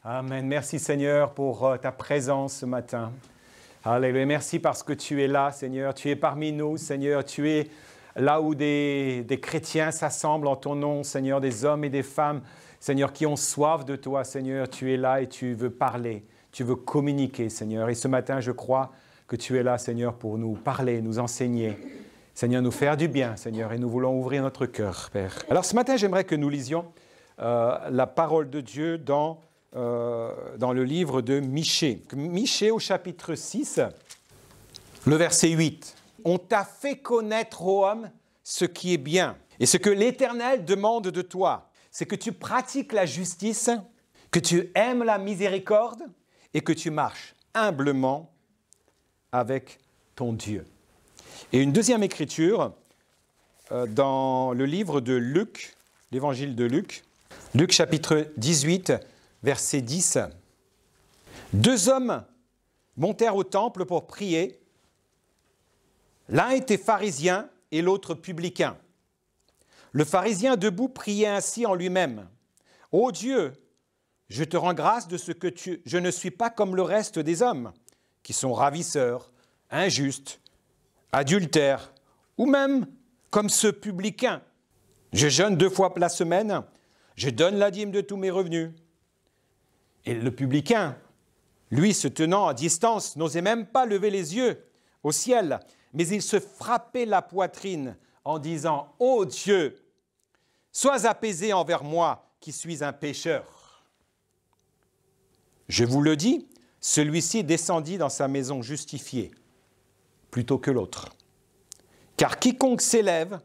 Amen. Merci Seigneur pour ta présence ce matin. Alléluia. Merci parce que tu es là, Seigneur. Tu es parmi nous, Seigneur. Tu es là où des chrétiens s'assemblent en ton nom, Seigneur, des hommes et des femmes, Seigneur, qui ont soif de toi, Seigneur. Tu es là et tu veux parler, tu veux communiquer, Seigneur. Et ce matin, je crois que tu es là, Seigneur, pour nous parler, nous enseigner, Seigneur, nous faire du bien, Seigneur. Et nous voulons ouvrir notre cœur, Père. Alors ce matin, j'aimerais que nous lisions la parole de Dieu dans le livre de Michée. Michée au chapitre 6, le verset 8. « On t'a fait connaître, ô homme, ce qui est bien. Et ce que l'Éternel demande de toi, c'est que tu pratiques la justice, que tu aimes la miséricorde et que tu marches humblement avec ton Dieu. » Et une deuxième écriture dans le livre de Luc, l'évangile de Luc, Luc chapitre 18, verset 10. « Deux hommes montèrent au temple pour prier. L'un était pharisien et l'autre publicain. Le pharisien debout priait ainsi en lui-même. « Ô Dieu, je te rends grâce de ce que je ne suis pas comme le reste des hommes, qui sont ravisseurs, injustes, adultères, ou même comme ce publicain. Je jeûne 2 fois la semaine, je donne la dîme de tous mes revenus. » Et le publicain, lui, se tenant à distance, n'osait même pas lever les yeux au ciel, mais il se frappait la poitrine en disant « Ô Dieu, sois apaisé envers moi qui suis un pécheur. » Je vous le dis, celui-ci descendit dans sa maison justifié plutôt que l'autre. Car quiconque s'élève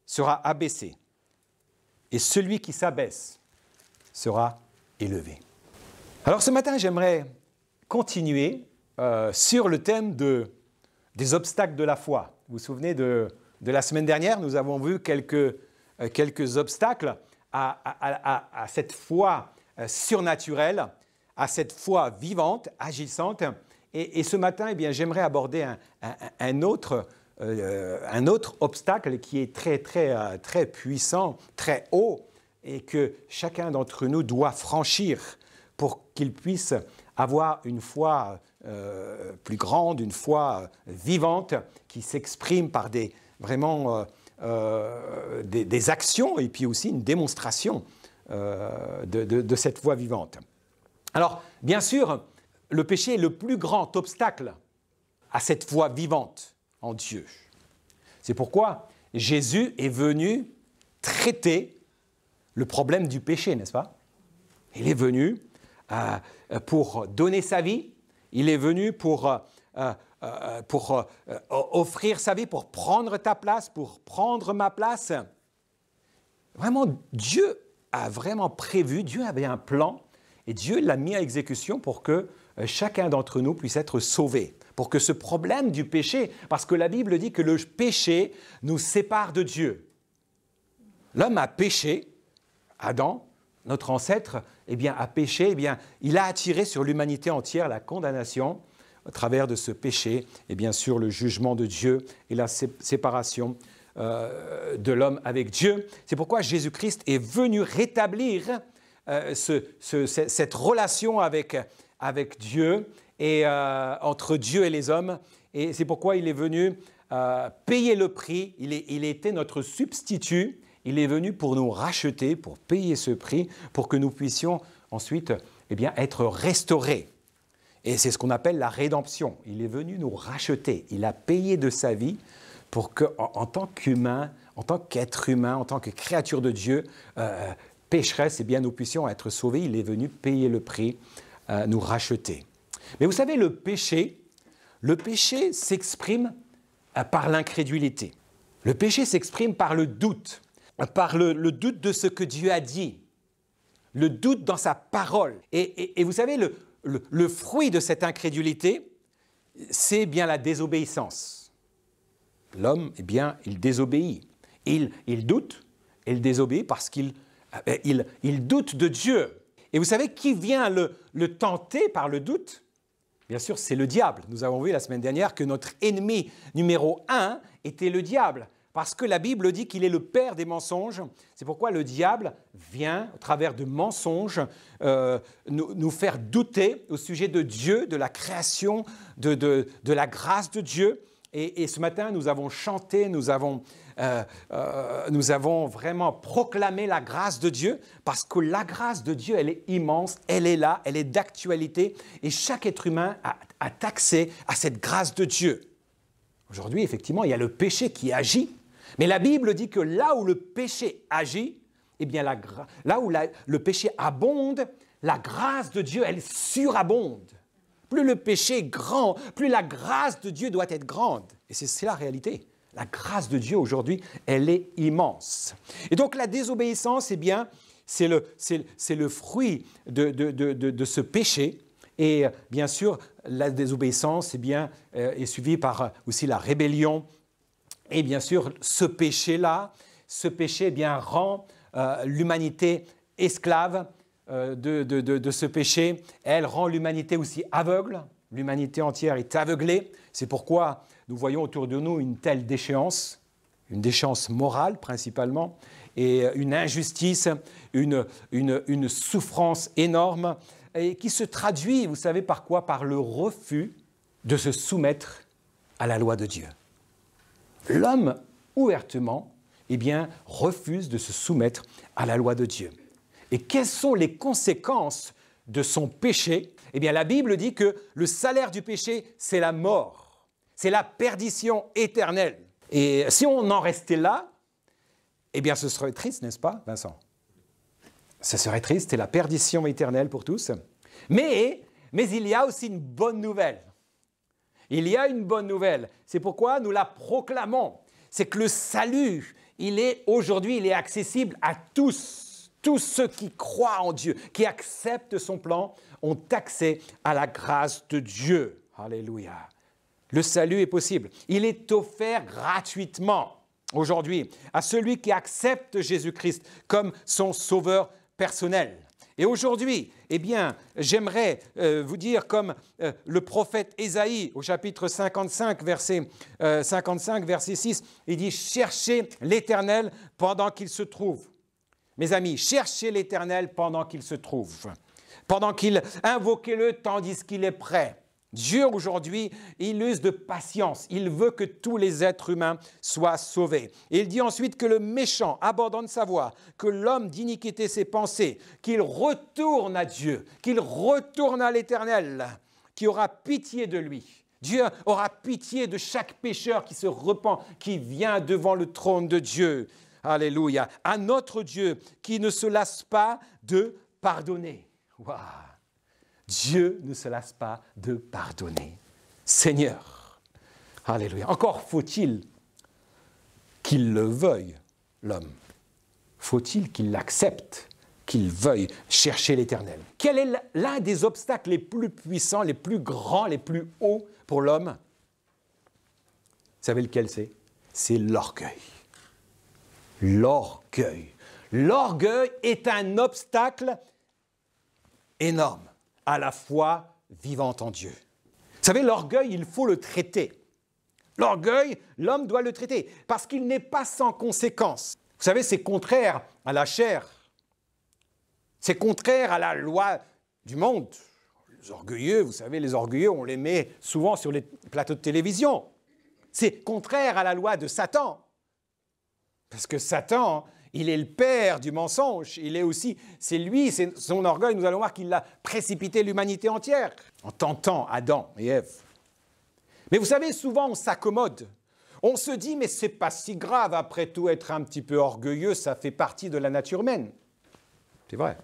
sera abaissé, et celui qui s'abaisse sera élevé. Alors ce matin, j'aimerais continuer sur le thème des obstacles de la foi. Vous vous souvenez de la semaine dernière, nous avons vu quelques obstacles à cette foi surnaturelle, à cette foi vivante, agissante. Et ce matin, eh bien, j'aimerais aborder un autre obstacle qui est très puissant, très haut, et que chacun d'entre nous doit franchir pour qu'il puisse avoir une foi plus grande, une foi vivante, qui s'exprime par des actions et puis aussi une démonstration de cette foi vivante. Alors, bien sûr, le péché est le plus grand obstacle à cette foi vivante en Dieu. C'est pourquoi Jésus est venu traiter le problème du péché, n'est-ce pas? Il est venu pour donner sa vie, il est venu pour offrir sa vie, pour prendre ta place, pour prendre ma place. Vraiment, Dieu a vraiment prévu, Dieu avait un plan et Dieu l'a mis à exécution pour que chacun d'entre nous puisse être sauvé, pour que ce problème du péché, parce que la Bible dit que le péché nous sépare de Dieu. L'homme a péché, Adam, notre ancêtre, eh bien, a péché, eh bien, il a attiré sur l'humanité entière la condamnation à travers de ce péché et bien sûr le jugement de Dieu et la séparation de l'homme avec Dieu. C'est pourquoi Jésus-Christ est venu rétablir cette relation avec Dieu et entre Dieu et les hommes. Et c'est pourquoi il est venu payer le prix. Il était notre substitut. Il est venu pour nous racheter, pour payer ce prix, pour que nous puissions ensuite être restaurés. Et c'est ce qu'on appelle la rédemption. Il est venu nous racheter. Il a payé de sa vie pour qu'en tant qu'humain, en tant qu'être humain, en tant que créature de Dieu, pécheresse, nous puissions être sauvés. Il est venu payer le prix, nous racheter. Mais vous savez, le péché s'exprime par l'incrédulité. Le péché s'exprime par le doute. Par le doute de ce que Dieu a dit, le doute dans sa parole. Et vous savez, le fruit de cette incrédulité, c'est bien la désobéissance. L'homme, il désobéit. Il doute, et il désobéit parce qu'il doute de Dieu. Et vous savez qui vient le tenter par le doute? Bien sûr, c'est le diable. Nous avons vu la semaine dernière que notre ennemi numéro 1 était le diable. parce que la Bible dit qu'il est le père des mensonges. C'est pourquoi le diable vient, au travers de mensonges, nous faire douter au sujet de Dieu, de la création, de la grâce de Dieu. Et ce matin, nous avons chanté, nous avons vraiment proclamé la grâce de Dieu, parce que la grâce de Dieu, elle est immense, elle est là, elle est d'actualité, et chaque être humain a accès à cette grâce de Dieu. Aujourd'hui, effectivement, il y a le péché qui agit, mais la Bible dit que là où le péché agit, eh bien là où le péché abonde, la grâce de Dieu, elle surabonde. Plus le péché est grand, plus la grâce de Dieu doit être grande. Et c'est la réalité. La grâce de Dieu aujourd'hui, elle est immense. Et donc la désobéissance, eh bien, c'est le fruit de ce péché. Et bien sûr, la désobéissance, eh bien, est suivie par aussi la rébellion. Et bien sûr, ce péché-là, eh bien, rend l'humanité esclave de ce péché. Elle rend l'humanité aussi aveugle. L'humanité entière est aveuglée. C'est pourquoi nous voyons autour de nous une telle déchéance, une déchéance morale principalement, et une injustice, une souffrance énorme, et qui se traduit, vous savez par quoi? Par le refus de se soumettre à la loi de Dieu. L'homme, ouvertement, eh bien, refuse de se soumettre à la loi de Dieu. Et quelles sont les conséquences de son péché? Eh bien, la Bible dit que le salaire du péché, c'est la mort. C'est la perdition éternelle. Et si on en restait là, eh bien, ce serait triste, n'est-ce pas, Vincent? Ce serait triste, c'est la perdition éternelle pour tous. Mais il y a aussi une bonne nouvelle. Il y a une bonne nouvelle. C'est pourquoi nous la proclamons. C'est que le salut, aujourd'hui, il est accessible à tous. Tous ceux qui croient en Dieu, qui acceptent son plan, ont accès à la grâce de Dieu. Alléluia. Le salut est possible. Il est offert gratuitement aujourd'hui à celui qui accepte Jésus-Christ comme son sauveur personnel. Et aujourd'hui, eh bien, j'aimerais vous dire comme le prophète Ésaïe au chapitre 55, verset 6, il dit « Cherchez l'Éternel pendant qu'il se trouve ». Mes amis, cherchez l'Éternel pendant qu'il se trouve, pendant qu'il invoquez-le tandis qu'il est prêt. Dieu aujourd'hui, il use de patience, il veut que tous les êtres humains soient sauvés. Et il dit ensuite que le méchant abandonne sa voie, que l'homme d'iniquité ses pensées, qu'il retourne à Dieu, qu'il retourne à l'Éternel, qui aura pitié de lui. Dieu aura pitié de chaque pécheur qui se repent, qui vient devant le trône de Dieu. Alléluia. À notre Dieu qui ne se lasse pas de pardonner. Wow. Dieu ne se lasse pas de pardonner. Seigneur. Alléluia. Encore faut-il qu'il le veuille, l'homme. Faut-il qu'il l'accepte, qu'il veuille chercher l'Éternel. Quel est l'un des obstacles les plus puissants, les plus grands, les plus hauts pour l'homme? Vous savez lequel c'est? C'est l'orgueil. L'orgueil. L'orgueil est un obstacle énorme à la foi vivante en Dieu. Vous savez, l'orgueil, il faut le traiter. L'orgueil, l'homme doit le traiter parce qu'il n'est pas sans conséquence. Vous savez, c'est contraire à la chair. C'est contraire à la loi du monde. Les orgueilleux, vous savez, les orgueilleux, on les met souvent sur les plateaux de télévision. C'est contraire à la loi de Satan. Parce que Satan, il est le père du mensonge. Il est aussi, c'est lui, c'est son orgueil. Nous allons voir qu'il a précipité l'humanité entière en tentant Adam et Ève. Mais vous savez, souvent on s'accommode. On se dit, mais c'est pas si grave. Après tout, être un petit peu orgueilleux, ça fait partie de la nature humaine. C'est vrai.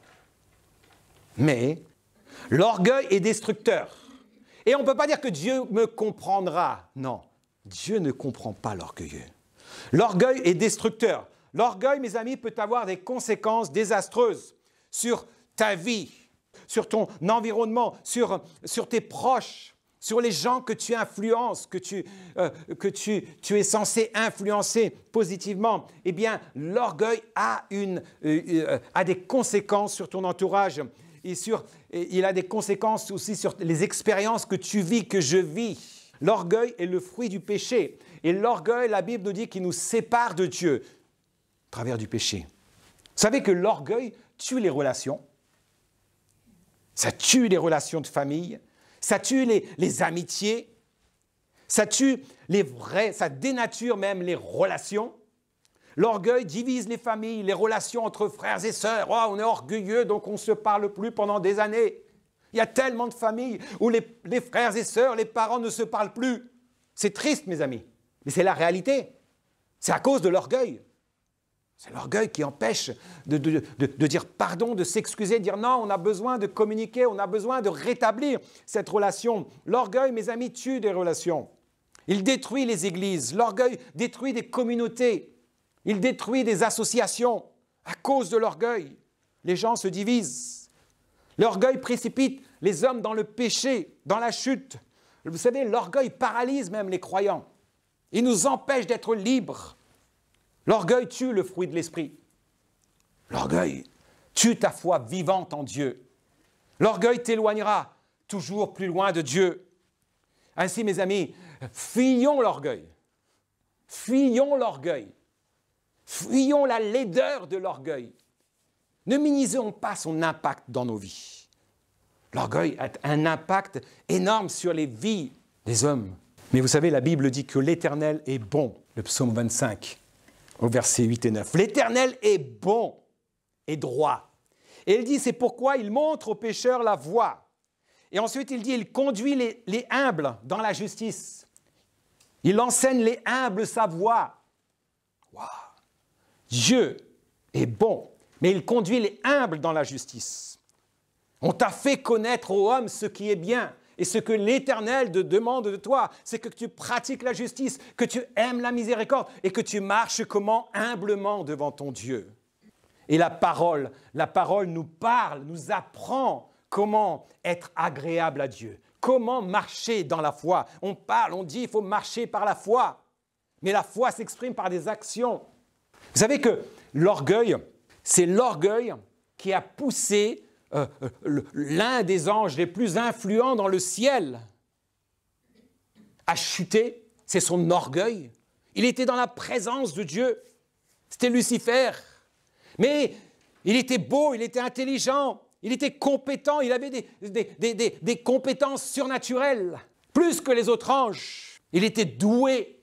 Mais l'orgueil est destructeur. Et on ne peut pas dire que Dieu me comprendra. Non, Dieu ne comprend pas l'orgueilleux. L'orgueil est destructeur. L'orgueil, mes amis, peut avoir des conséquences désastreuses sur ta vie, sur ton environnement, sur tes proches, sur les gens que tu influences, que tu es censé influencer positivement. Eh bien, l'orgueil a des conséquences sur ton entourage. Et il a des conséquences aussi sur les expériences que tu vis, que je vis. L'orgueil est le fruit du péché. Et l'orgueil, la Bible nous dit qu'il nous sépare de Dieu à travers du péché. Vous savez que l'orgueil tue les relations. Ça tue les relations de famille. Ça tue les amitiés. Ça tue les vrais, ça dénature même les relations. L'orgueil divise les familles, les relations entre frères et sœurs. Oh, on est orgueilleux, donc on ne se parle plus pendant des années. Il y a tellement de familles où les frères et sœurs, les parents ne se parlent plus. C'est triste, mes amis, mais c'est la réalité. C'est à cause de l'orgueil. C'est l'orgueil qui empêche de dire pardon, de s'excuser, de dire non, on a besoin de communiquer, on a besoin de rétablir cette relation. L'orgueil, mes amis, tue des relations. Il détruit les églises. L'orgueil détruit des communautés. Il détruit des associations. À cause de l'orgueil, les gens se divisent. L'orgueil précipite les hommes dans le péché, dans la chute. Vous savez, l'orgueil paralyse même les croyants. Il nous empêche d'être libres. L'orgueil tue le fruit de l'esprit. L'orgueil tue ta foi vivante en Dieu. L'orgueil t'éloignera toujours plus loin de Dieu. Ainsi, mes amis, fuyons l'orgueil. Fuyons l'orgueil. Fuyons la laideur de l'orgueil. Ne minimisons pas son impact dans nos vies. L'orgueil a un impact énorme sur les vies des hommes. Mais vous savez, la Bible dit que l'Éternel est bon. Le psaume 25. Au verset 8 et 9. L'Éternel est bon et droit. Et il dit, c'est pourquoi il montre aux pécheurs la voie. Et ensuite, il dit, il conduit les humbles dans la justice. Il enseigne les humbles sa voie. Wow. Dieu est bon, mais il conduit les humbles dans la justice. On t'a fait connaître aux hommes ce qui est bien. Et ce que l'Éternel te demande de toi, c'est que tu pratiques la justice, que tu aimes la miséricorde et que tu marches comment? Humblement devant ton Dieu. Et la parole nous parle, nous apprend comment être agréable à Dieu, comment marcher dans la foi. On parle, on dit il faut marcher par la foi, mais la foi s'exprime par des actions. Vous savez que l'orgueil, c'est l'orgueil qui a poussé l'un des anges les plus influents dans le ciel a chuté, c'est son orgueil. Il était dans la présence de Dieu, c'était Lucifer. Mais il était beau, il était intelligent, il était compétent, il avait des compétences surnaturelles, plus que les autres anges. Il était doué,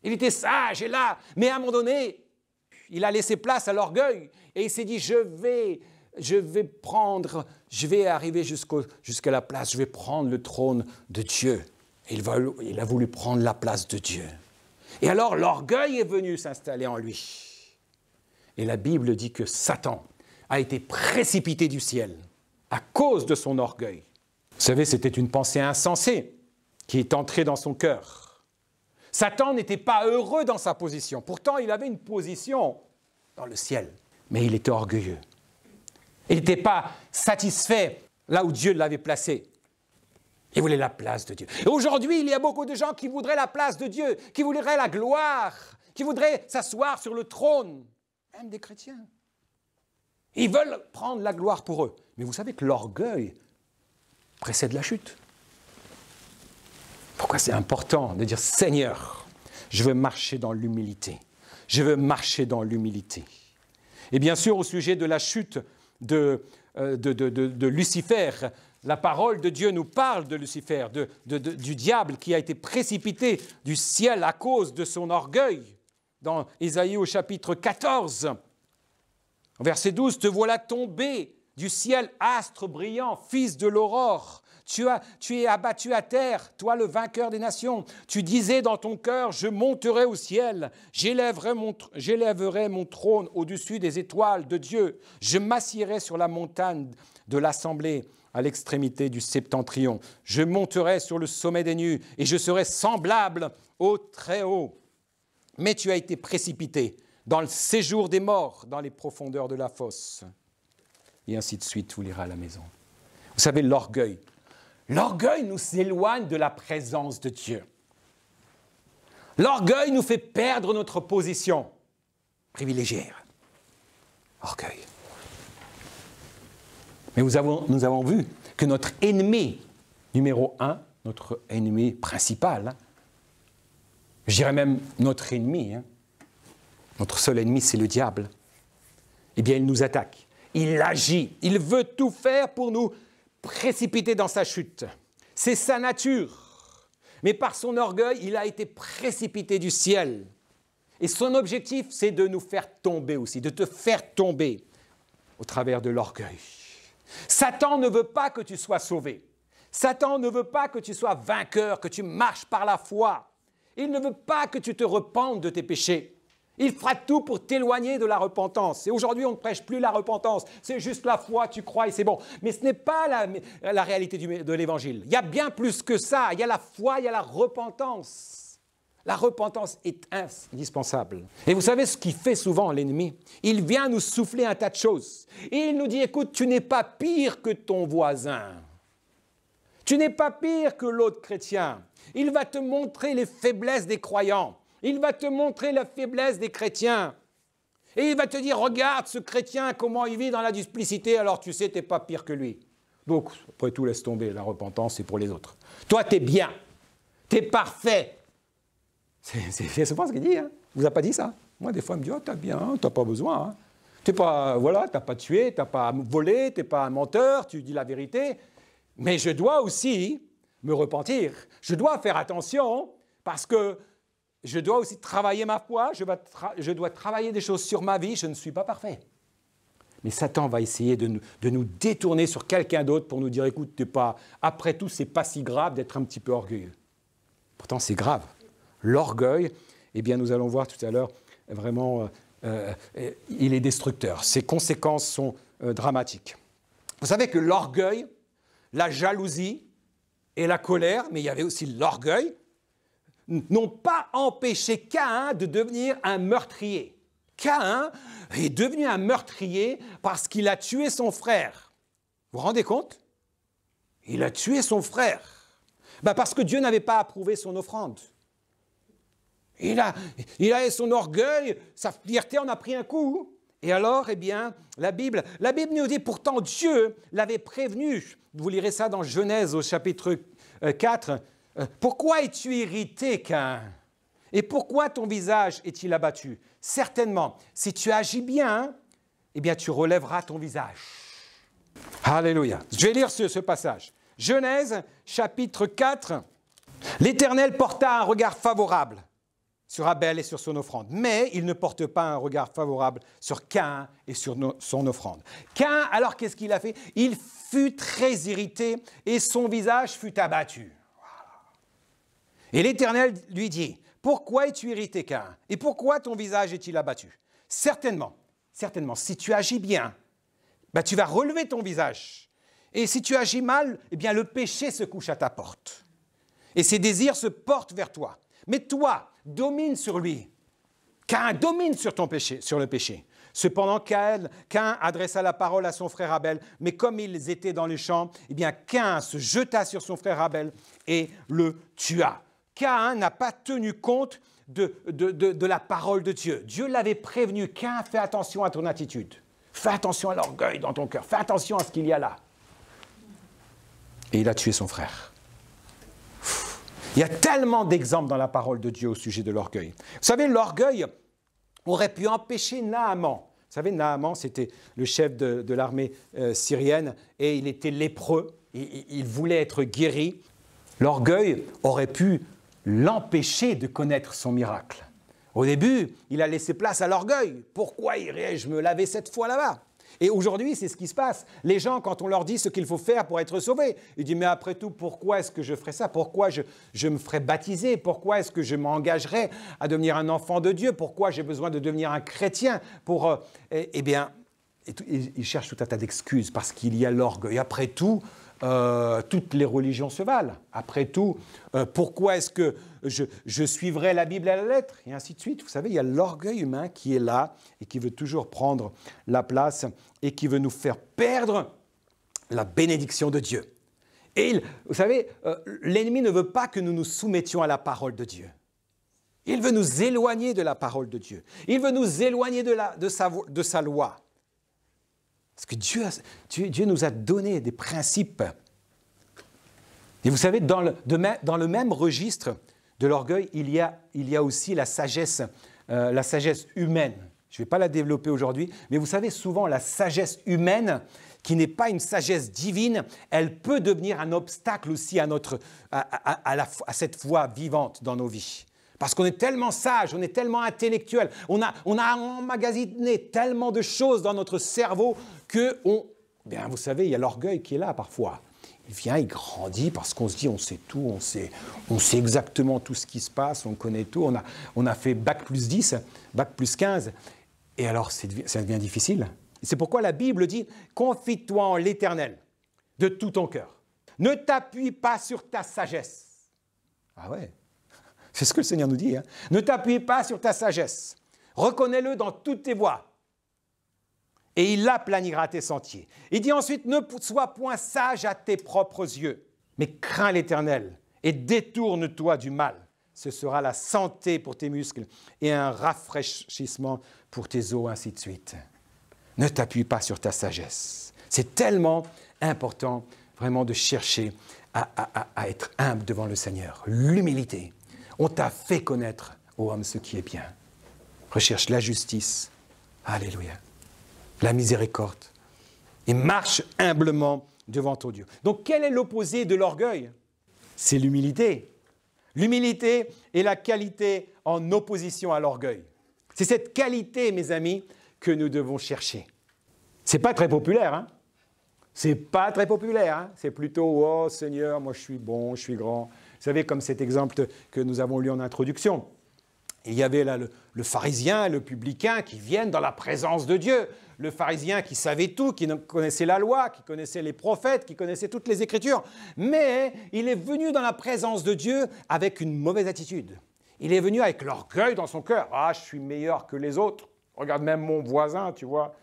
il était sage, et là, mais à un moment donné, il a laissé place à l'orgueil et il s'est dit, je vais arriver jusqu'à la place, je vais prendre le trône de Dieu. Et il a voulu prendre la place de Dieu. Et alors l'orgueil est venu s'installer en lui. Et la Bible dit que Satan a été précipité du ciel à cause de son orgueil. Vous savez, c'était une pensée insensée qui est entrée dans son cœur. Satan n'était pas heureux dans sa position. Pourtant, il avait une position dans le ciel, mais il était orgueilleux. Il n'était pas satisfait là où Dieu l'avait placé. Il voulait la place de Dieu. Et aujourd'hui, il y a beaucoup de gens qui voudraient la place de Dieu, qui voudraient la gloire, qui voudraient s'asseoir sur le trône, même des chrétiens. Ils veulent prendre la gloire pour eux. Mais vous savez que l'orgueil précède la chute. Pourquoi c'est important de dire « Seigneur, je veux marcher dans l'humilité. Je veux marcher dans l'humilité. » Et bien sûr, au sujet de la chute de Lucifer, la parole de Dieu nous parle de Lucifer, du diable qui a été précipité du ciel à cause de son orgueil. Dans Ésaïe au chapitre 14, verset 12, « Te voilà tombé du ciel, astre brillant, fils de l'aurore. Tu es abattu à terre, toi le vainqueur des nations. Tu disais dans ton cœur, je monterai au ciel, j'élèverai mon trône au-dessus des étoiles de Dieu. Je m'assierai sur la montagne de l'assemblée à l'extrémité du septentrion. Je monterai sur le sommet des nues et je serai semblable au Très-Haut. Mais tu as été précipité dans le séjour des morts, dans les profondeurs de la fosse. » Et ainsi de suite, vous lirez à la maison. Vous savez, l'orgueil nous éloigne de la présence de Dieu. L'orgueil nous fait perdre notre position privilégiée. Orgueil. Mais nous avons vu que notre ennemi numéro 1, notre ennemi principal, je dirais même notre ennemi, hein. Notre seul ennemi, c'est le diable. Eh bien, il nous attaque, il agit, il veut tout faire pour nous précipiter dans sa chute. C'est sa nature. Mais par son orgueil, il a été précipité du ciel. Et son objectif, c'est de nous faire tomber aussi, de te faire tomber au travers de l'orgueil. Satan ne veut pas que tu sois sauvé. Satan ne veut pas que tu sois vainqueur, que tu marches par la foi. Il ne veut pas que tu te repentes de tes péchés. Il fera tout pour t'éloigner de la repentance. Et aujourd'hui, on ne prêche plus la repentance. C'est juste la foi, tu crois et c'est bon. Mais ce n'est pas la réalité de l'Évangile. Il y a bien plus que ça. Il y a la foi, il y a la repentance. La repentance est indispensable. Et vous savez ce qu'il fait souvent, l'ennemi? Il vient nous souffler un tas de choses. Et il nous dit, écoute, tu n'es pas pire que ton voisin. Tu n'es pas pire que l'autre chrétien. Il va te montrer les faiblesses des croyants. Il va te montrer la faiblesse des chrétiens. Et il va te dire, regarde ce chrétien, comment il vit dans la duplicité, alors tu sais, tu n'es pas pire que lui. Donc, après tout, laisse tomber, la repentance, c'est pour les autres. Toi, tu es bien, tu es parfait. C'est souvent ce qu'il dit, hein. Il ne vous a pas dit ça? Moi, des fois, il me dit, oh, tu es bien, tu n'as pas besoin. Hein. Tu n'as pas tué, tu n'as pas volé, tu n'es pas un menteur, tu dis la vérité. Mais je dois aussi me repentir. Je dois faire attention parce que je dois aussi travailler ma foi, je dois travailler des choses sur ma vie, je ne suis pas parfait. Mais Satan va essayer de nous détourner sur quelqu'un d'autre pour nous dire, écoute, après tout, ce n'est pas si grave d'être un petit peu orgueilleux. Pourtant, c'est grave. L'orgueil, eh bien, nous allons voir tout à l'heure, vraiment, il est destructeur. Ses conséquences sont dramatiques. Vous savez que l'orgueil, la jalousie et la colère, mais il y avait aussi l'orgueil, n'ont pas empêché Caïn de devenir un meurtrier. Caïn est devenu un meurtrier parce qu'il a tué son frère. Vous vous rendez compte? Il a tué son frère. Parce que Dieu n'avait pas approuvé son offrande. Il a son orgueil, sa fierté en a pris un coup. Et alors, eh bien, la Bible nous dit, pourtant Dieu l'avait prévenu. Vous lirez ça dans Genèse au chapitre 4. Pourquoi es-tu irrité, Caïn? Et pourquoi ton visage est-il abattu? Certainement, si tu agis bien, eh bien, tu relèveras ton visage. Alléluia. Je vais lire ce passage. Genèse, chapitre 4. L'Éternel porta un regard favorable sur Abel et sur son offrande, mais il ne porte pas un regard favorable sur Caïn et sur son offrande. Caïn, alors qu'est-ce qu'il a fait? Il fut très irrité et son visage fut abattu. Et l'Éternel lui dit, « Pourquoi es-tu irrité, Caïn? Et pourquoi ton visage est-il abattu? Certainement, si tu agis bien, tu vas relever ton visage. Et si tu agis mal, eh bien le péché se couche à ta porte. Et ses désirs se portent vers toi. Mais toi, domine sur lui. Caïn domine sur le péché. Cependant, Caïn adressa la parole à son frère Abel, mais comme ils étaient dans les champs, eh bien Caïn se jeta sur son frère Abel et le tua. Caïn n'a pas tenu compte de la parole de Dieu. Dieu l'avait prévenu. Caïn, fais attention à ton attitude. Fais attention à l'orgueil dans ton cœur. Fais attention à ce qu'il y a là. Et il a tué son frère. Il y a tellement d'exemples dans la parole de Dieu au sujet de l'orgueil. Vous savez, l'orgueil aurait pu empêcher Naaman. Vous savez, Naaman, c'était le chef de l'armée syrienne et il était lépreux. Il voulait être guéri. L'orgueil aurait pu l'empêcher de connaître son miracle. Au début, il a laissé place à l'orgueil. Pourquoi irais-je me laver cette fois là-bas? Et aujourd'hui, c'est ce qui se passe. Les gens, quand on leur dit ce qu'il faut faire pour être sauvés, ils disent, mais après tout, pourquoi est-ce que je ferais ça? Pourquoi je me ferais baptiser? Pourquoi est-ce que je m'engagerais à devenir un enfant de Dieu? Pourquoi j'ai besoin de devenir un chrétien? Eh bien, ils cherchent tout un tas d'excuses parce qu'il y a l'orgueil. Après tout, toutes les religions se valent. Après tout, pourquoi est-ce que je suivrai la Bible à la lettre? Et ainsi de suite. Vous savez, il y a l'orgueil humain qui est là et qui veut toujours prendre la place et qui veut nous faire perdre la bénédiction de Dieu. Et vous savez, l'ennemi ne veut pas que nous nous soumettions à la parole de Dieu. Il veut nous éloigner de la parole de Dieu. Il veut nous éloigner de sa loi. Parce que Dieu nous a donné des principes. Et vous savez, dans le même registre de l'orgueil, il y a aussi la sagesse humaine. Je ne vais pas la développer aujourd'hui, mais vous savez, souvent, la sagesse humaine, qui n'est pas une sagesse divine, elle peut devenir un obstacle aussi à cette foi vivante dans nos vies. Parce qu'on est tellement sage, on est tellement intellectuel, on a emmagasiné tellement de choses dans notre cerveau que vous savez, il y a l'orgueil qui est là parfois. Il vient, il grandit parce qu'on se dit on sait tout, on sait exactement tout ce qui se passe, on connaît tout, on a fait bac plus 10, bac plus 15, et alors ça devient difficile. C'est pourquoi la Bible dit « Confie-toi en l'Éternel de tout ton cœur. Ne t'appuie pas sur ta sagesse. » Ah ouais, c'est ce que le Seigneur nous dit. Hein. Ne t'appuie pas sur ta sagesse. Reconnais-le dans toutes tes voies. Et il aplanira tes sentiers. Il dit ensuite « Ne sois point sage à tes propres yeux, mais crains l'Éternel et détourne-toi du mal. Ce sera la santé pour tes muscles et un rafraîchissement pour tes os, ainsi de suite. » Ne t'appuie pas sur ta sagesse. C'est tellement important vraiment de chercher à être humble devant le Seigneur. L'humilité. On t'a fait connaître, ô homme, ce qui est bien. Recherche la justice. Alléluia. La miséricorde. Et marche humblement devant ton Dieu. Donc, quel est l'opposé de l'orgueil? C'est l'humilité. L'humilité est la qualité en opposition à l'orgueil. C'est cette qualité, mes amis, que nous devons chercher. C'est pas très populaire, hein? C'est pas très populaire, hein? C'est plutôt « Oh Seigneur, moi je suis bon, je suis grand ». Vous savez, comme cet exemple que nous avons lu en introduction. Il y avait là le pharisien et le publicain qui viennent dans la présence de Dieu. Le pharisien qui savait tout, qui connaissait la loi, qui connaissait les prophètes, qui connaissait toutes les Écritures. Mais il est venu dans la présence de Dieu avec une mauvaise attitude. Il est venu avec l'orgueil dans son cœur. « Ah, je suis meilleur que les autres. Regarde même mon voisin, tu vois.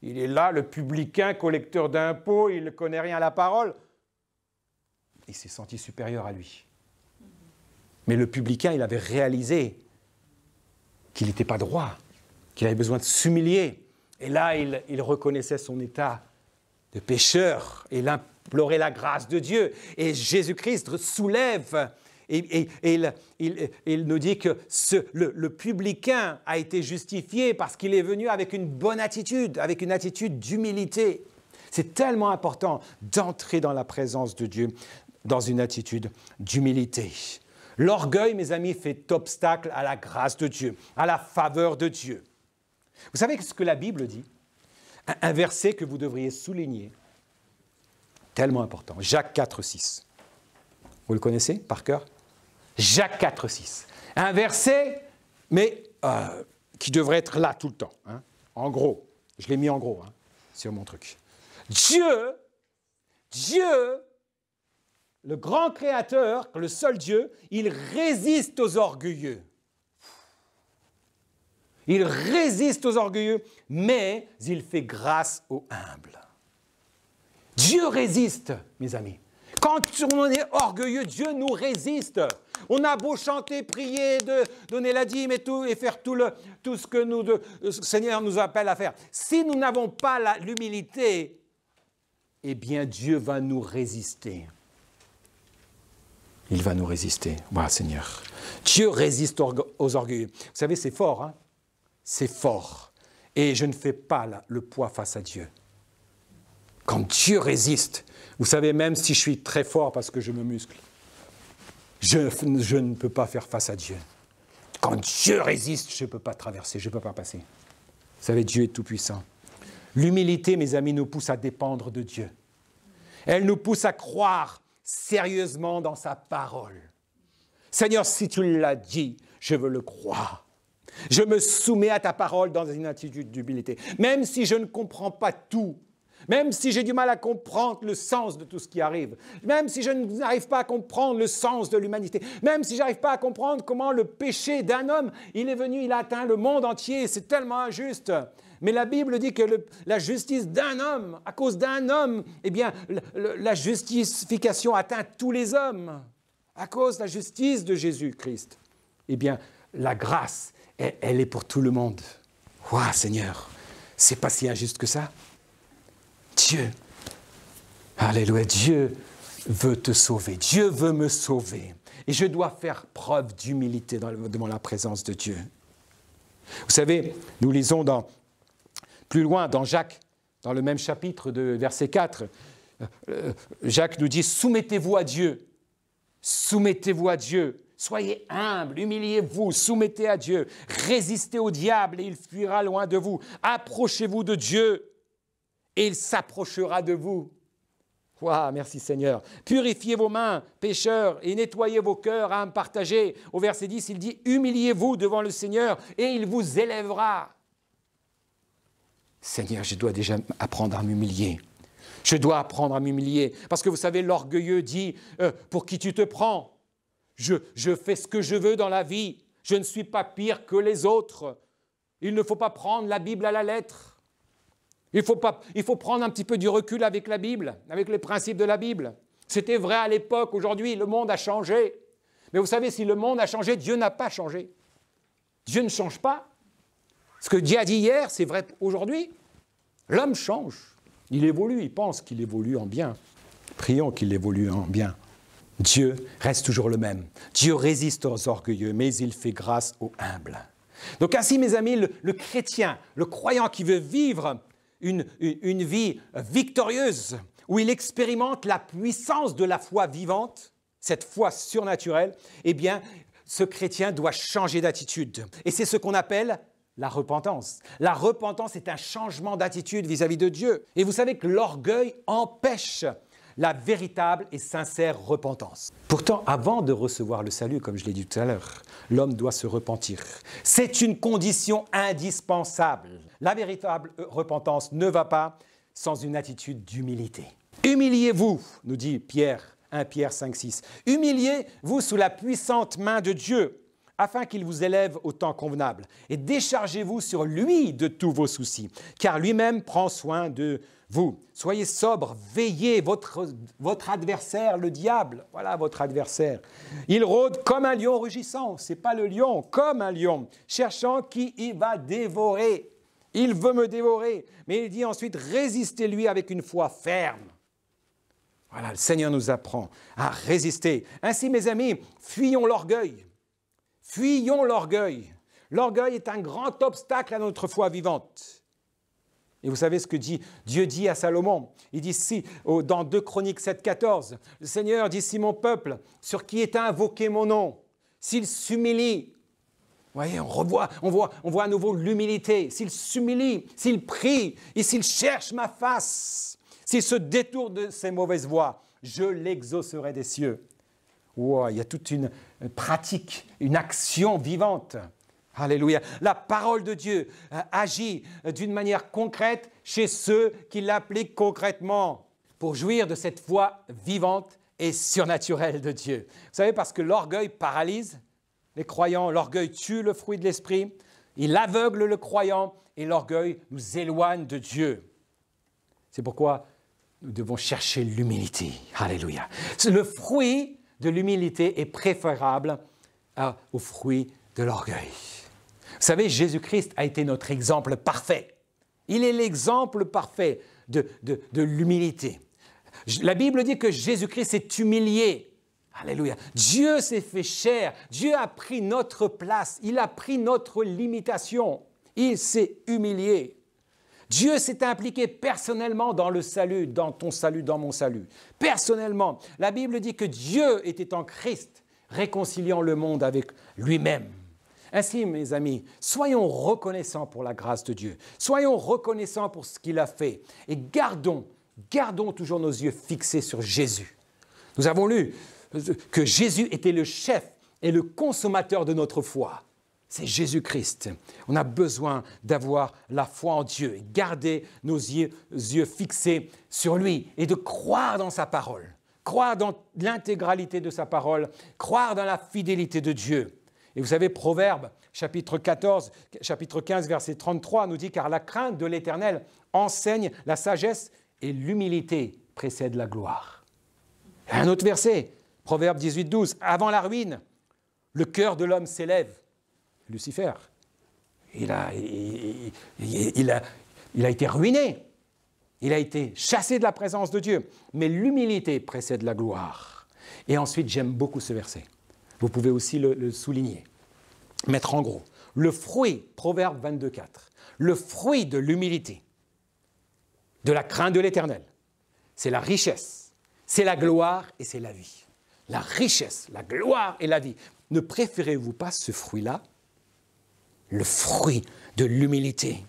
Il est là, le publicain, collecteur d'impôts, il ne connaît rien à la parole. » Il s'est senti supérieur à lui. Mais le publicain, il avait réalisé qu'il n'était pas droit, qu'il avait besoin de s'humilier. Et là, il reconnaissait son état de pécheur et il implorait la grâce de Dieu. Et Jésus-Christ soulève. Et il nous dit que le publicain a été justifié parce qu'il est venu avec une bonne attitude, avec une attitude d'humilité. C'est tellement important d'entrer dans la présence de Dieu dans une attitude d'humilité. L'orgueil, mes amis, fait obstacle à la grâce de Dieu, à la faveur de Dieu. Vous savez ce que la Bible dit? Un verset que vous devriez souligner, tellement important. Jacques 4, 6. Vous le connaissez par cœur? Jacques 4, 6. Un verset, mais qui devrait être là tout le temps. Hein. En gros, je l'ai mis en gros sur mon truc. Dieu, le grand créateur, le seul Dieu, il résiste aux orgueilleux. Il résiste aux orgueilleux, mais il fait grâce aux humbles. Dieu résiste, mes amis. Quand on est orgueilleux, Dieu nous résiste. On a beau chanter, prier, donner la dîme et faire tout ce que le Seigneur nous appelle à faire. Si nous n'avons pas l'humilité, eh bien Dieu va nous résister. Il va nous résister. Voilà, Seigneur. Dieu résiste aux orgueilleux. Vous savez, c'est fort, hein? C'est fort. Et je ne fais pas le poids face à Dieu. Quand Dieu résiste, vous savez, même si je suis très fort parce que je me muscle, je ne peux pas faire face à Dieu. Quand Dieu résiste, je ne peux pas traverser, je ne peux pas passer. Vous savez, Dieu est tout-puissant. L'humilité, mes amis, nous pousse à dépendre de Dieu. Elle nous pousse à croire sérieusement dans sa parole. Seigneur, si tu l'as dit, je veux le croire. Je me soumets à ta parole dans une attitude d'humilité. Même si je ne comprends pas tout, même si j'ai du mal à comprendre le sens de tout ce qui arrive, même si je n'arrive pas à comprendre le sens de l'humanité, même si je n'arrive pas à comprendre comment le péché d'un homme, il est venu, il a atteint le monde entier, c'est tellement injuste. Mais la Bible dit que la justice d'un homme, à cause d'un homme, eh bien, la justification atteint tous les hommes. À cause de la justice de Jésus-Christ, eh bien, la grâce, elle est pour tout le monde. Ouah, Seigneur, c'est pas si injuste que ça. Dieu, alléluia, Dieu veut te sauver. Dieu veut me sauver. Et je dois faire preuve d'humilité devant la présence de Dieu. Vous savez, nous lisons plus loin dans Jacques, dans le même chapitre de verset 4, Jacques nous dit « Soumettez-vous à Dieu, soumettez-vous à Dieu, soyez humbles, humiliez-vous, soumettez à Dieu, résistez au diable et il fuira loin de vous, approchez-vous de Dieu et il s'approchera de vous. » Wow, merci Seigneur. Purifiez vos mains, pécheurs, et nettoyez vos cœurs, âmes partagées. Au verset 10, il dit « Humiliez-vous devant le Seigneur et il vous élèvera. » Seigneur, je dois déjà apprendre à m'humilier. Je dois apprendre à m'humilier. Parce que vous savez, l'orgueilleux dit « Pour qui tu te prends ? Je fais ce que je veux dans la vie. Je ne suis pas pire que les autres. Il ne faut pas prendre la Bible à la lettre. Il faut prendre un petit peu du recul avec la Bible, avec les principes de la Bible. C'était vrai à l'époque, aujourd'hui, le monde a changé. Mais vous savez, si le monde a changé, Dieu n'a pas changé. Dieu ne change pas. Ce que Dieu a dit hier, c'est vrai aujourd'hui. L'homme change. Il évolue, il pense qu'il évolue en bien. Prions qu'il évolue en bien. Dieu reste toujours le même. Dieu résiste aux orgueilleux, mais il fait grâce aux humbles. Donc ainsi, mes amis, le chrétien, le croyant qui veut vivre une vie victorieuse, où il expérimente la puissance de la foi vivante, cette foi surnaturelle, eh bien, ce chrétien doit changer d'attitude. Et c'est ce qu'on appelle la repentance. La repentance est un changement d'attitude vis-à-vis de Dieu. Et vous savez que l'orgueil empêche la véritable et sincère repentance. Pourtant, avant de recevoir le salut, comme je l'ai dit tout à l'heure, l'homme doit se repentir. C'est une condition indispensable. La véritable repentance ne va pas sans une attitude d'humilité. Humiliez-vous, nous dit Pierre, 1 Pierre 5, 6. Humiliez-vous sous la puissante main de Dieu, afin qu'il vous élève au temps convenable. Et déchargez-vous sur lui de tous vos soucis, car lui-même prend soin de vous. Soyez sobre, veillez, votre adversaire, le diable, voilà votre adversaire. Il rôde comme un lion rugissant, c'est pas le lion, comme un lion, cherchant qui il va dévorer. Il veut me dévorer, mais il dit ensuite, résistez-lui avec une foi ferme. Voilà, le Seigneur nous apprend à résister. Ainsi, mes amis, fuyons l'orgueil. Fuyons l'orgueil. L'orgueil est un grand obstacle à notre foi vivante. Et vous savez ce que Dieu dit à Salomon. Il dit dans 2 Chroniques 7, 14, le Seigneur dit, si mon peuple, sur qui est invoqué mon nom, s'il s'humilie, vous voyez, on voit à nouveau l'humilité, s'il s'humilie, s'il prie et s'il cherche ma face, s'il se détourne de ses mauvaises voies, je l'exaucerai des cieux. Wow, il y a toute une pratique, une action vivante. Alléluia. La parole de Dieu agit d'une manière concrète chez ceux qui l'appliquent concrètement pour jouir de cette foi vivante et surnaturelle de Dieu. Vous savez, parce que l'orgueil paralyse les croyants, l'orgueil tue le fruit de l'esprit, il aveugle le croyant et l'orgueil nous éloigne de Dieu. C'est pourquoi nous devons chercher l'humilité. Alléluia. Le fruit de l'humilité est préférable au fruit de l'orgueil. Vous savez, Jésus-Christ a été notre exemple parfait. Il est l'exemple parfait de l'humilité. La Bible dit que Jésus-Christ s'est humilié. Alléluia. Dieu s'est fait chair. Dieu a pris notre place. Il a pris notre limitation. Il s'est humilié. Dieu s'est impliqué personnellement dans le salut, dans ton salut, dans mon salut. Personnellement, la Bible dit que Dieu était en Christ, réconciliant le monde avec lui-même. Ainsi, mes amis, soyons reconnaissants pour la grâce de Dieu. Soyons reconnaissants pour ce qu'il a fait. Et gardons toujours nos yeux fixés sur Jésus. Nous avons lu que Jésus était le chef et le consommateur de notre foi. C'est Jésus-Christ. On a besoin d'avoir la foi en Dieu et garder nos yeux fixés sur lui et de croire dans sa parole, croire dans l'intégralité de sa parole, croire dans la fidélité de Dieu. Et vous savez, Proverbes, chapitre 15, verset 33, nous dit « Car la crainte de l'Éternel enseigne la sagesse et l'humilité précède la gloire. » Un autre verset, Proverbes 18, 12, « Avant la ruine, le cœur de l'homme s'élève. » Lucifer, il a été ruiné. Il a été chassé de la présence de Dieu. Mais l'humilité précède la gloire. Et ensuite, j'aime beaucoup ce verset. Vous pouvez aussi le souligner, mettre en gros. Le fruit, Proverbe 22,4, le fruit de l'humilité, de la crainte de l'Éternel, c'est la richesse, c'est la gloire et c'est la vie. La richesse, la gloire et la vie. Ne préférez-vous pas ce fruit-là? Le fruit de l'humilité.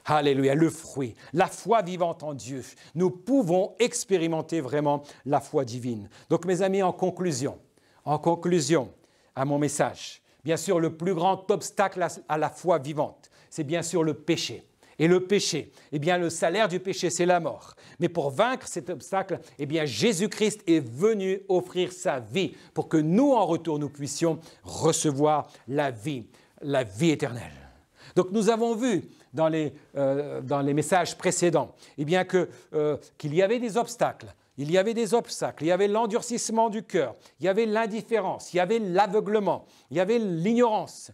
Alléluia, le fruit, la foi vivante en Dieu. Nous pouvons expérimenter vraiment la foi divine. Donc mes amis, en conclusion à mon message, bien sûr, le plus grand obstacle à la foi vivante, c'est bien sûr le péché. Et le péché, eh bien, le salaire du péché, c'est la mort. Mais pour vaincre cet obstacle, eh bien, Jésus-Christ est venu offrir sa vie pour que nous, en retour, nous puissions recevoir la vie éternelle. Donc, nous avons vu dans les messages précédents, eh bien, qu'il y avait des obstacles. Il y avait des obstacles, il y avait l'endurcissement du cœur, il y avait l'indifférence, il y avait l'aveuglement, il y avait l'ignorance.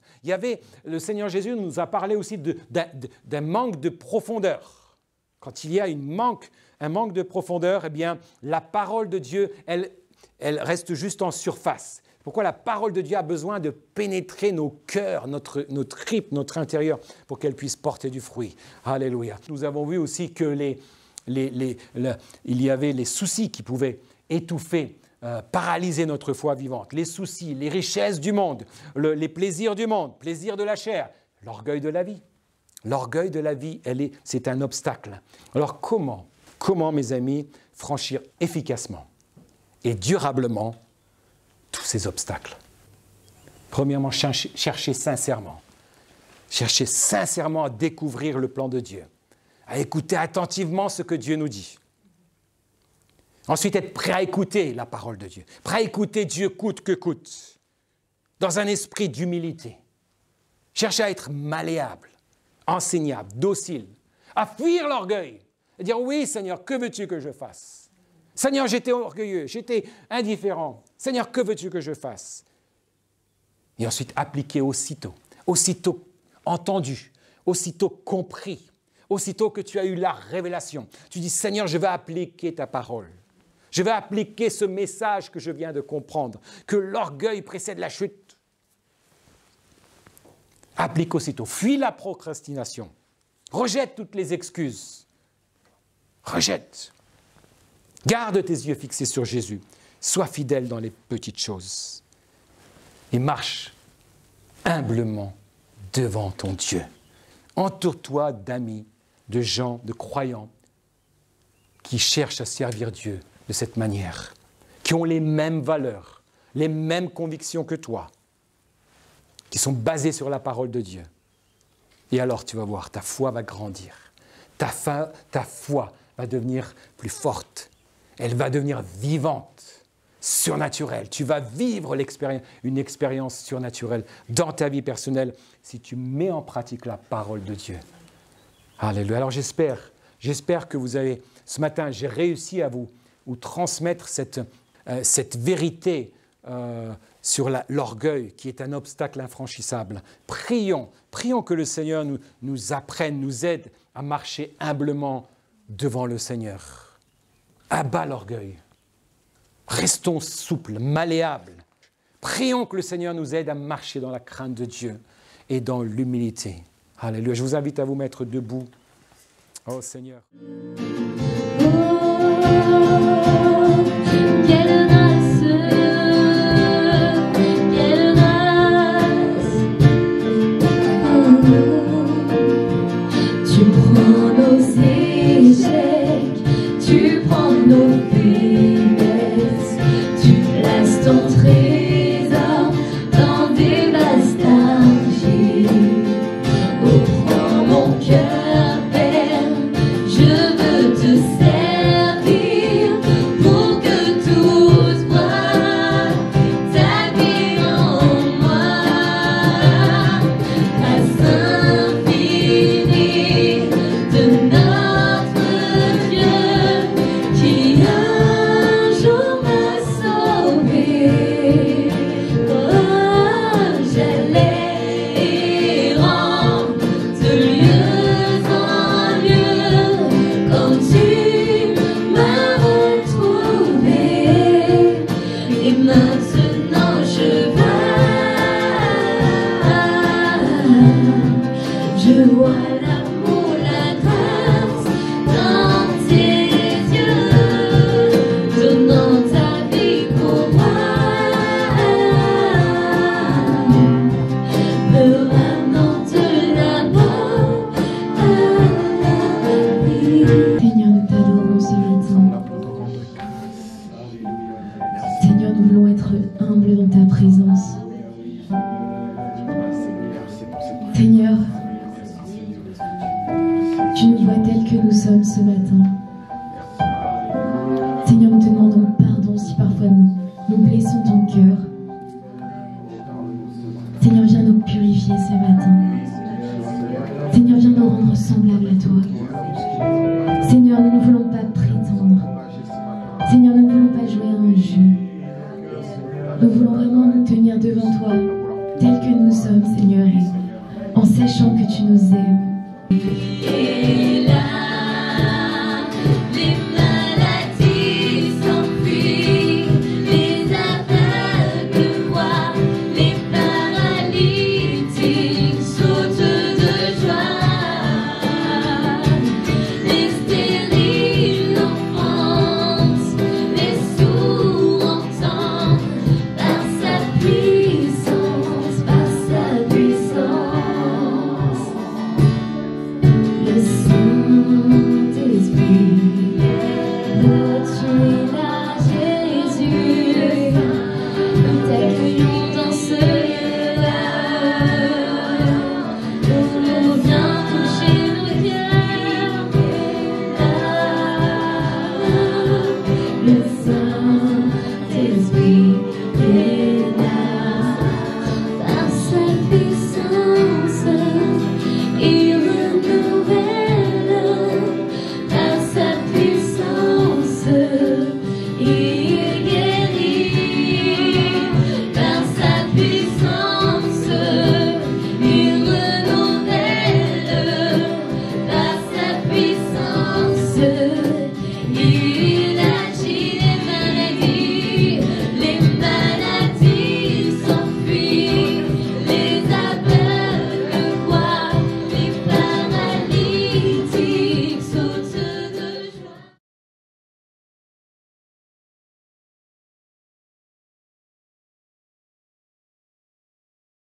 Le Seigneur Jésus nous a parlé aussi d'un manque de profondeur. Quand il y a un manque de profondeur, eh bien, la parole de Dieu, elle reste juste en surface. Pourquoi la parole de Dieu a besoin de pénétrer nos cœurs, notre tripes, notre intérieur, pour qu'elle puisse porter du fruit. Alléluia. Nous avons vu aussi que il y avait les soucis qui pouvaient étouffer, paralyser notre foi vivante. Les soucis, les richesses du monde, les plaisirs du monde, plaisirs de la chair, l'orgueil de la vie. L'orgueil de la vie, c'est un obstacle. Alors comment, mes amis, franchir efficacement et durablement tous ces obstacles? Premièrement, chercher sincèrement. Chercher sincèrement à découvrir le plan de Dieu, à écouter attentivement ce que Dieu nous dit. Ensuite, être prêt à écouter la parole de Dieu, prêt à écouter Dieu coûte que coûte, dans un esprit d'humilité. Chercher à être malléable, enseignable, docile, à fuir l'orgueil, à dire « Oui, Seigneur, que veux-tu que je fasse? Seigneur, j'étais orgueilleux, j'étais indifférent. Seigneur, que veux-tu que je fasse ?» Et ensuite, appliquer aussitôt entendu, aussitôt compris. Aussitôt que tu as eu la révélation, tu dis « Seigneur, je vais appliquer ta parole. Je vais appliquer ce message que je viens de comprendre, que l'orgueil précède la chute. » Applique aussitôt. Fuis la procrastination. Rejette toutes les excuses. Rejette. Garde tes yeux fixés sur Jésus. Sois fidèle dans les petites choses. Et marche humblement devant ton Dieu. Entoure-toi d'amis, de gens, de croyants qui cherchent à servir Dieu de cette manière, qui ont les mêmes valeurs, les mêmes convictions que toi, qui sont basées sur la parole de Dieu. Et alors tu vas voir, ta foi va grandir, ta foi va devenir plus forte, elle va devenir vivante, surnaturelle. Tu vas vivre une expérience surnaturelle dans ta vie personnelle si tu mets en pratique la parole de Dieu. Alléluia. Alors j'espère que vous avez, ce matin, j'ai réussi à vous transmettre cette vérité sur l'orgueil qui est un obstacle infranchissable. Prions que le Seigneur nous apprenne, nous aide à marcher humblement devant le Seigneur. Abat l'orgueil. Restons souples, malléables. Prions que le Seigneur nous aide à marcher dans la crainte de Dieu et dans l'humilité. Alléluia. Je vous invite à vous mettre debout. Oh Seigneur. Quelle race, quelle race. Tu prends nos échecs, tu prends nos faiblesses, tu places ton trésor dans des vastes argiles. Oh, prends mon cœur, Père, je veux te servir pour que tous voient ta vie en moi. Grâce infinie de notre Dieu qui un jour m'a sauvé. Oh, j'allais errant de lieu Tu nous vois tels que nous sommes ce matin. Seigneur, nous te demandons pardon si parfois nous blessons ton cœur. Seigneur, viens nous purifier ce matin. Seigneur, viens nous rendre semblables à toi.